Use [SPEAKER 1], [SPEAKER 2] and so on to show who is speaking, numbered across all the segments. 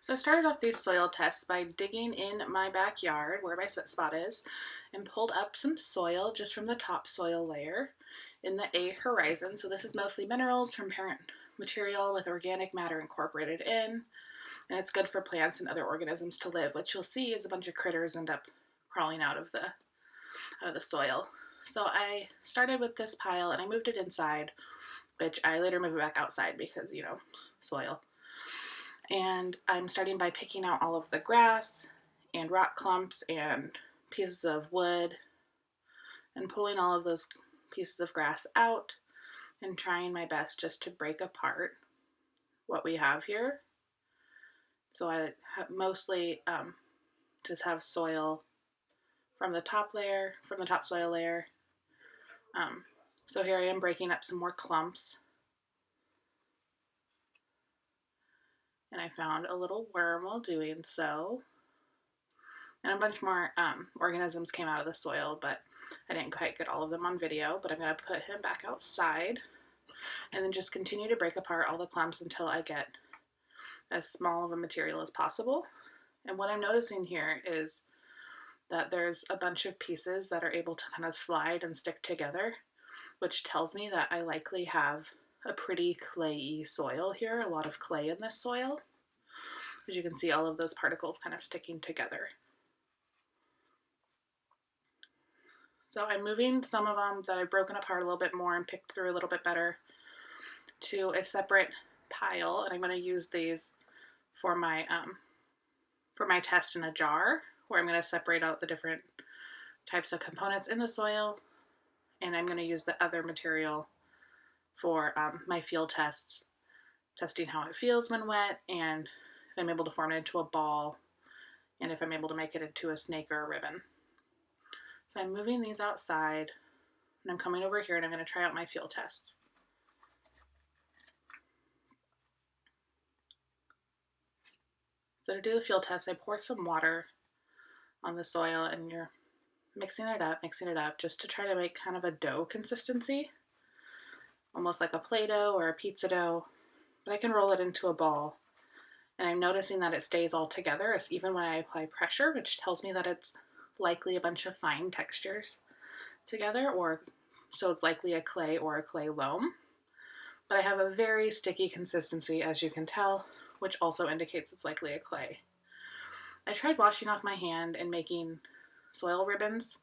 [SPEAKER 1] So I started off these soil tests by digging in my backyard where my set spot is and pulled up some soil just from the topsoil layer in the A horizon. So this is mostly minerals from parent material with organic matter incorporated in, and it's good for plants and other organisms to live. What you'll see is a bunch of critters end up crawling out of the soil. So I started with this pile and I moved it inside, which I later moved it back outside because, soil. And I'm starting by picking out all of the grass and rock clumps and pieces of wood and pulling all of those pieces of grass out and trying my best just to break apart what we have here. So I mostly just have soil from the topsoil layer. So here I am breaking up some more clumps. And I found a little worm while doing so. And a bunch more organisms came out of the soil, but I didn't quite get all of them on video. But I'm going to put him back outside and then just continue to break apart all the clumps until I get as small of a material as possible. And what I'm noticing here is that there's a bunch of pieces that are able to kind of slide and stick together, which tells me that I likely have a pretty clayey soil here, a lot of clay in this soil. As you can see, all of those particles kind of sticking together. So I'm moving some of them that I've broken apart a little bit more and picked through a little bit better to a separate pile, and I'm going to use these for my test in a jar, where I'm going to separate out the different types of components in the soil, and I'm going to use the other material for my field tests, testing how it feels when wet, and if I'm able to form it into a ball, and if I'm able to make it into a snake or a ribbon. So I'm moving these outside, and I'm coming over here and I'm going to try out my field test. So to do the field test, I pour some water on the soil and you're mixing it up just to try to make kind of a dough consistency, almost like a Play-Doh or a pizza dough, but I can roll it into a ball. And I'm noticing that it stays all together even when I apply pressure, which tells me that it's likely a bunch of fine textures together, or so it's likely a clay or a clay loam. But I have a very sticky consistency, as you can tell, which also indicates it's likely a clay. I tried washing off my hand and making soil ribbons,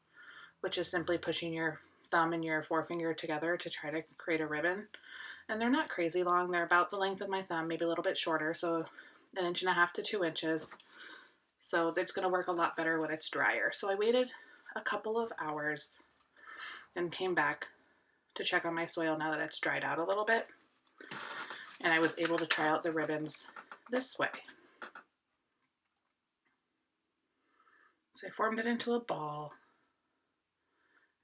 [SPEAKER 1] which is simply pushing your thumb and your forefinger together to try to create a ribbon. And they're not crazy long. They're about the length of my thumb, maybe a little bit shorter, so 1.5 to 2 inches. So it's going to work a lot better when it's drier. So I waited a couple of hours and came back to check on my soil now that it's dried out a little bit. And I was able to try out the ribbons this way. So I formed it into a ball.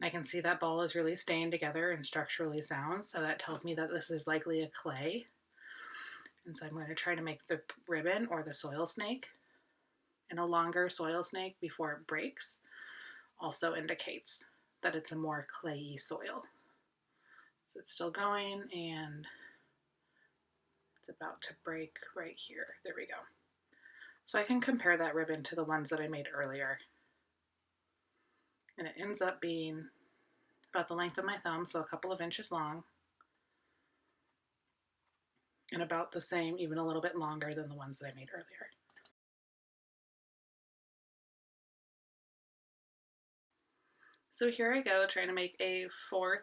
[SPEAKER 1] And I can see that ball is really staying together and structurally sound, so that tells me that this is likely a clay. And so I'm going to try to make the ribbon or the soil snake. And a longer soil snake before it breaks also indicates that it's a more clayey soil. So it's still going and it's about to break right here. There we go. So I can compare that ribbon to the ones that I made earlier. And it ends up being about the length of my thumb, so a couple of inches long, and about the same, even a little bit longer than the ones that I made earlier. So here I go, trying to make a fourth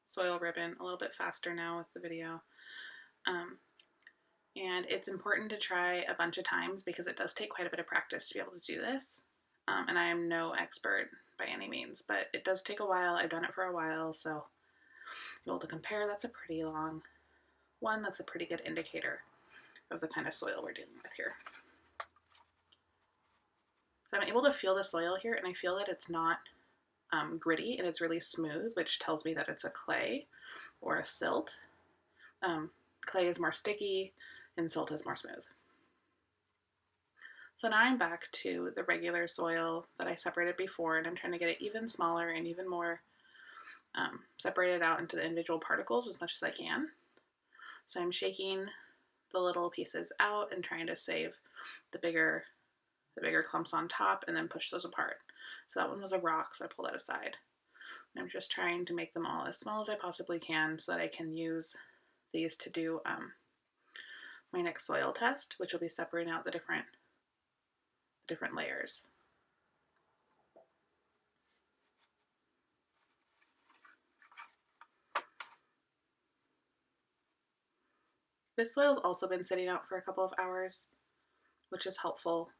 [SPEAKER 1] soil ribbon, a little bit faster now with the video. And it's important to try a bunch of times because it does take quite a bit of practice to be able to do this. And I am no expert by any means, but it does take a while. I've done it for a while, so be able to compare. That's a pretty long one. That's a pretty good indicator of the kind of soil we're dealing with here. So I'm able to feel the soil here, and I feel that it's not gritty and it's really smooth, which tells me that it's a clay or a silt. Clay is more sticky and silt is more smooth. So now I'm back to the regular soil that I separated before, and I'm trying to get it even smaller and even more separated out into the individual particles as much as I can. So I'm shaking the little pieces out and trying to save the bigger clumps on top and then push those apart. So that one was a rock, so I pulled that aside. I'm just trying to make them all as small as I possibly can so that I can use these to do my next soil test, which will be separating out the different layers. This soil's also been sitting out for a couple of hours, which is helpful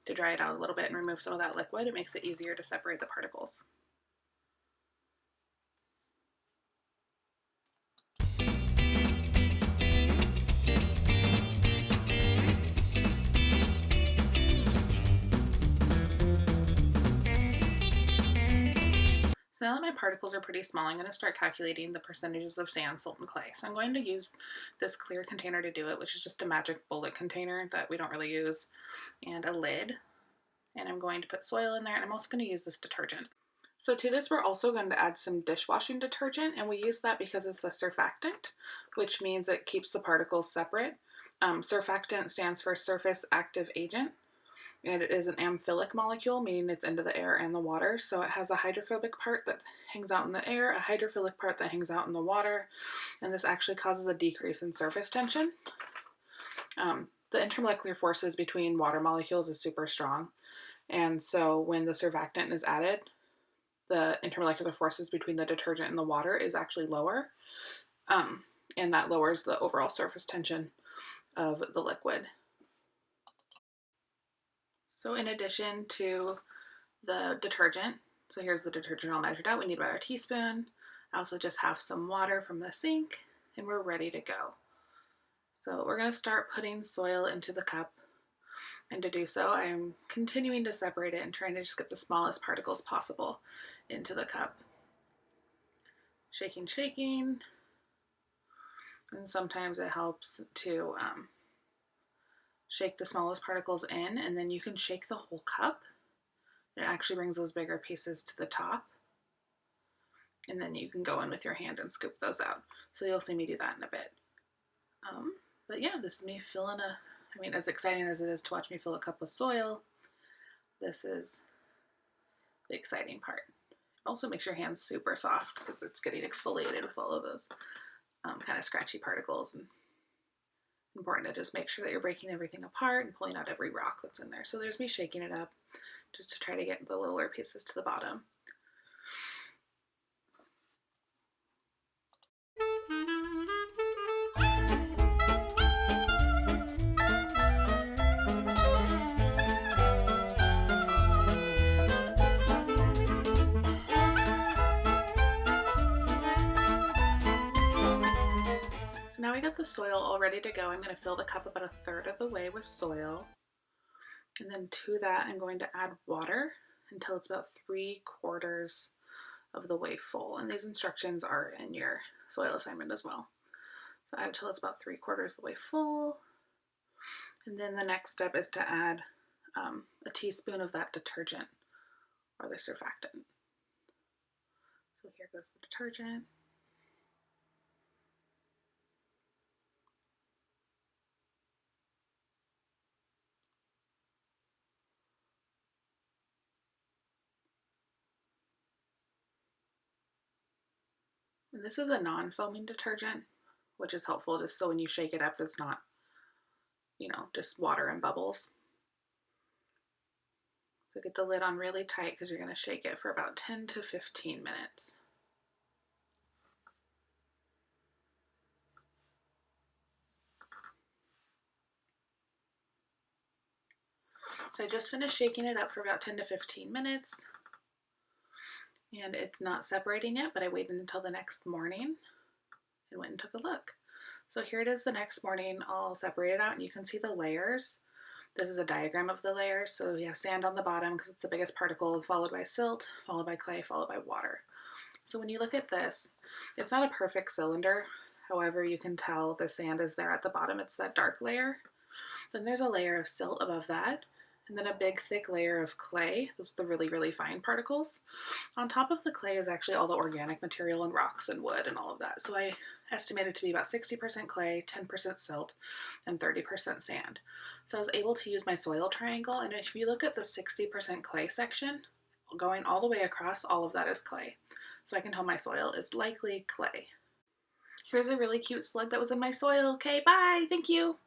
[SPEAKER 1] to dry it out a little bit and remove some of that liquid. It makes it easier to separate the particles. So now that my particles are pretty small, I'm going to start calculating the percentages of sand, salt, and clay. So I'm going to use this clear container to do it, which is just a magic bullet container that we don't really use, and a lid. And I'm going to put soil in there, and I'm also going to use this detergent. So to this, we're also going to add some dishwashing detergent, and we use that because it's a surfactant, which means it keeps the particles separate. Surfactant stands for surface active agent, and it is an amphibic molecule, meaning it's into the air and the water. So it has a hydrophobic part that hangs out in the air, a hydrophilic part that hangs out in the water, and this actually causes a decrease in surface tension. The intermolecular forces between water molecules is super strong, and so when the surfactant is added, the intermolecular forces between the detergent and the water is actually lower, and that lowers the overall surface tension of the liquid. So in addition to the detergent, so here's the detergent all measured out. We need about a teaspoon. I also just have some water from the sink, and we're ready to go. So we're going to start putting soil into the cup. And to do so, I'm continuing to separate it and trying to just get the smallest particles possible into the cup. Shaking, shaking. And sometimes it helps to shake the smallest particles in, and then you can shake the whole cup. It actually brings those bigger pieces to the top. And then you can go in with your hand and scoop those out. So you'll see me do that in a bit. But yeah, this is me filling as exciting as it is to watch me fill a cup with soil, this is the exciting part. Also makes your hands super soft because it's getting exfoliated with all of those kind of scratchy particles. And important to just make sure that you're breaking everything apart and pulling out every rock that's in there. So there's me shaking it up just to try to get the littler pieces to the bottom. So now we got the soil all ready to go. I'm going to fill the cup about a third of the way with soil. And then to that, I'm going to add water until it's about 3/4 of the way full. And these instructions are in your soil assignment as well. So add until it's about 3/4 of the way full. And then the next step is to add a teaspoon of that detergent or the surfactant. So here goes the detergent. And this is a non-foaming detergent, which is helpful just so when you shake it up, it's not, just water and bubbles. So get the lid on really tight because you're going to shake it for about 10 to 15 minutes. So I just finished shaking it up for about 10 to 15 minutes. And it's not separating yet, but I waited until the next morning and went and took a look. So here it is the next morning, all separated out, and you can see the layers. This is a diagram of the layers. So we have sand on the bottom because it's the biggest particle, followed by silt, followed by clay, followed by water. So when you look at this, it's not a perfect cylinder. However, you can tell the sand is there at the bottom. It's that dark layer. Then there's a layer of silt above that, and then a big thick layer of clay. Those are the really, really fine particles. On top of the clay is actually all the organic material and rocks and wood and all of that. So I estimated to be about 60% clay, 10% silt, and 30% sand. So I was able to use my soil triangle, and if you look at the 60% clay section, going all the way across, all of that is clay. So I can tell my soil is likely clay. Here's a really cute slug that was in my soil. Okay, bye, thank you.